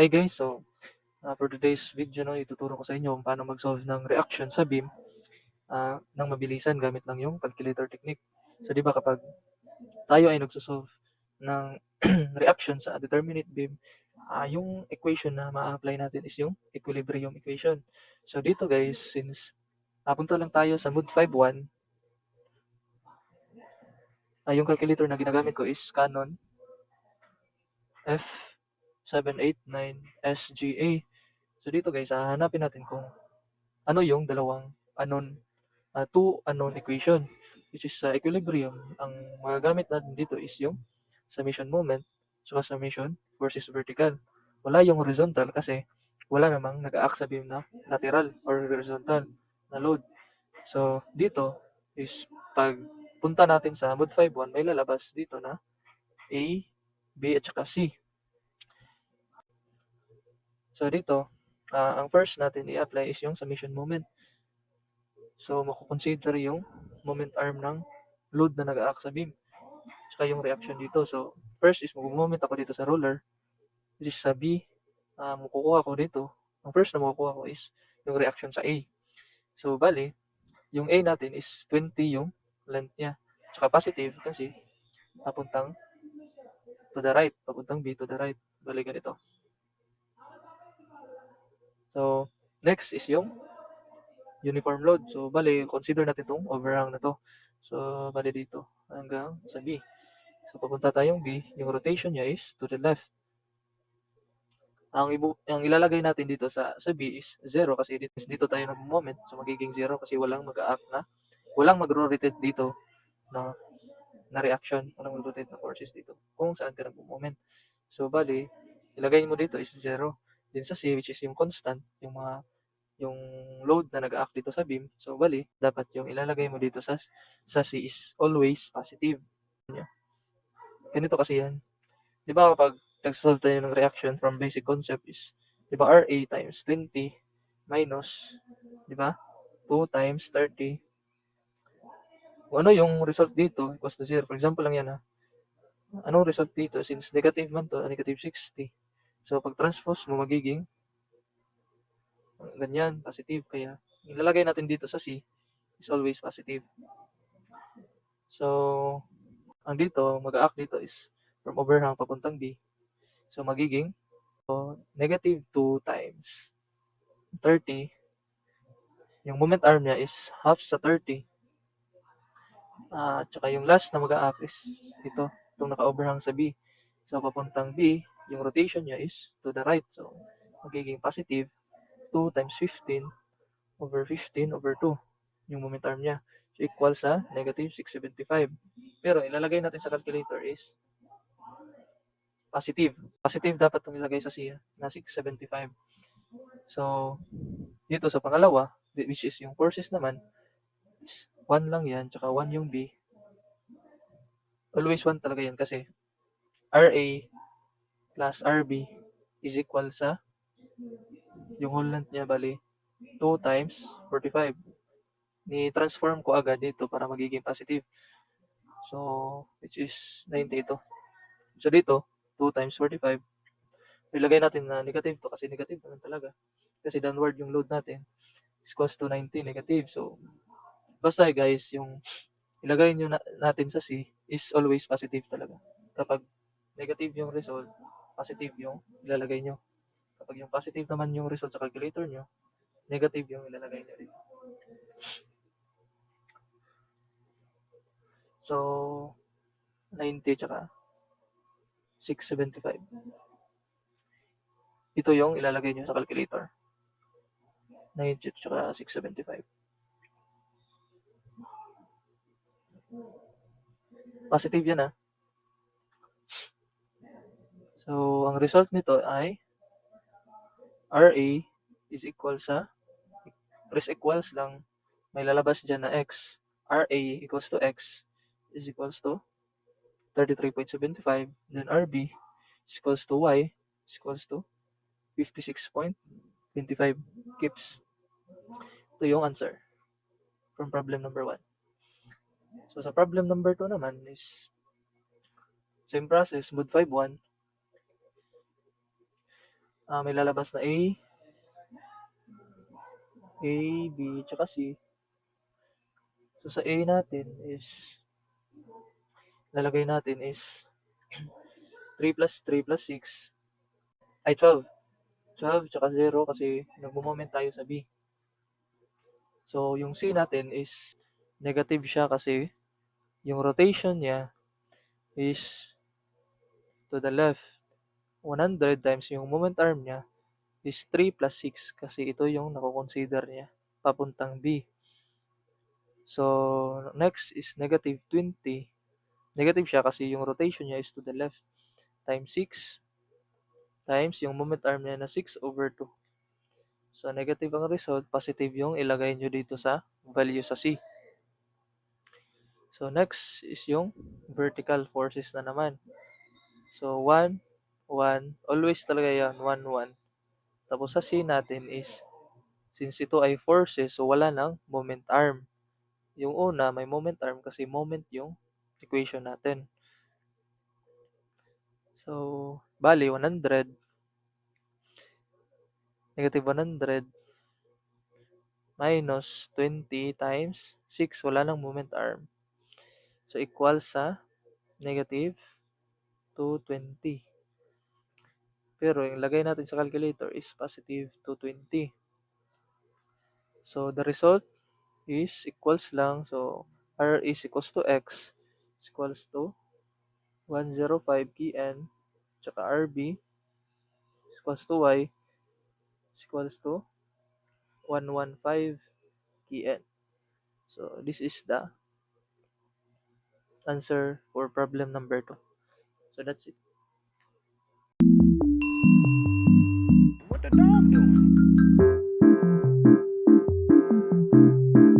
Hi guys, for today's video ituturo ko sa inyo kung paano mag-solve ng reaction sa beam ng mabilisan gamit lang yung calculator technique. So 'di ba kapag tayo ay nagso-solve ng reaction sa determinate beam, yung equation na ma-apply natin is yung equilibrium equation. So dito guys, since napunta lang tayo sa mood 5.1, yung calculator na ginagamit ko is Canon F789 SGA. So dito guys, hahanapin natin kung ano yung dalawang two unknown equation, which is sa equilibrium. Ang magagamit natin dito is yung summation moment, so summation versus vertical. Wala yung horizontal kasi wala namang nag-act sa beam na lateral or horizontal na load. So dito is pag punta natin sa mode 5.1, may lalabas dito na A, B at saka C. So dito, ang first natin i-apply is yung summation moment. So mako-consider yung moment arm ng load na nag-act sa beam, tsaka yung reaction dito. So first is mag-moment ako dito sa roller, which is sa B. Makukuha ko dito, ang first na makukuha ko is yung reaction sa A. So bali, yung A natin is 20 yung length niya, tsaka positive kasi papuntang to the right, papuntang B to the right. Bali ganito. So next is yung uniform load. So bali, consider natin itong overhang na to. So bali dito hanggang sa B. So papunta tayong B, yung rotation niya is to the left. Ang ilalagay natin dito sa B is 0 kasi dito tayo nag-moment. So magiging 0 kasi walang mag-act na, walang magro-rotate dito na reaction, walang mag-rotate na forces dito kung saan ka nag-moment. So bali, ilagay mo dito is 0. Din sa C, which is yung constant, yung load na nag-act dito sa beam. So bali, dapat yung ilalagay mo dito sa C is always positive. Ganito kasi yan. Di ba kapag nagsasolve tayo ng reaction from basic concept is, di ba, RA times 20 minus, di ba, 2 times 30. Kung ano yung result dito, equals to 0. For example lang yan Anong result dito? Since negative man to, negative 60. So, pag transpose mo, magiging ganyan, positive. Kaya, ilalagay natin dito sa C is always positive. So, ang dito, mag-act dito is from overhang papuntang B. So, magiging negative 2 times 30. Yung moment arm niya is half sa 30. Tsaka yung last na mag-a-act is itong naka-overhang sa B. So, papuntang B, yung rotation niya is to the right. So, magiging positive 2 times 15 over 15 over 2. Yung moment arm niya. So, equal sa negative 675. Pero, ilalagay natin sa calculator is positive. Positive dapat itong ilagay sa C na 675. So, dito sa pangalawa, which is yung forces naman, 1 lang yan, tsaka 1 yung B. Always 1 talaga yan kasi RA plus RB is equal sa yung whole length niya, bali 2 times 45. Ni-transform ko agad dito para magiging positive. So, which is 90 ito. So, dito, 2 times 45. Ilagay natin na negative to kasi negative naman talaga. Kasi downward yung load natin is equals to 90 negative. So, basta guys, yung ilagay nyo natin sa C is always positive talaga. Kapag negative yung result, positive yung ilalagay nyo. Kapag yung positive naman yung result sa calculator nyo, negative yung ilalagay nyo dito. So, 90 tsaka 675. Ito yung ilalagay nyo sa calculator. 90 tsaka 675. Positive yan So, ang result nito ay RA is equal sa, press equals lang, may lalabas dyan na X. RA equals to X is equals to 33.75. Then RB is equals to Y is equals to 56.25 kips. Ito yung answer from problem number 1. So, sa problem number 2 naman is same process, mood 5.1. may lalabas na A, B, tsaka C. So sa A natin is, lalagay natin is 3 plus 3 plus 6 ay 12. 12 tsaka 0 kasi nagmo-moment tayo sa B. So yung C natin is negative siya kasi yung rotation niya is to the left. 100 times yung moment arm niya is 3 plus 6 kasi ito yung nako-consider niya papuntang B. So next is negative 20. Negative siya kasi yung rotation niya is to the left times 6 times yung moment arm niya na 6 over 2. So negative ang result, positive yung ilagay nyo dito sa value sa C. So next is yung vertical forces na naman. So 1, 1, always talaga yan, 1, 1. Tapos sa C natin is, since ito ay forces, so wala nang moment arm. Yung una, may moment arm kasi moment yung equation natin. So, bali, 100, negative 100, minus 20 times 6, wala nang moment arm. So, equals sa negative 220. Pero, yung lagay natin sa calculator is positive 220. So, the result is equals lang. So, R is equals to X is equals to 105 kN. Tsaka RB is equals to Y is equals to 115 kN. So, this is the answer for problem number 2. So, that's it.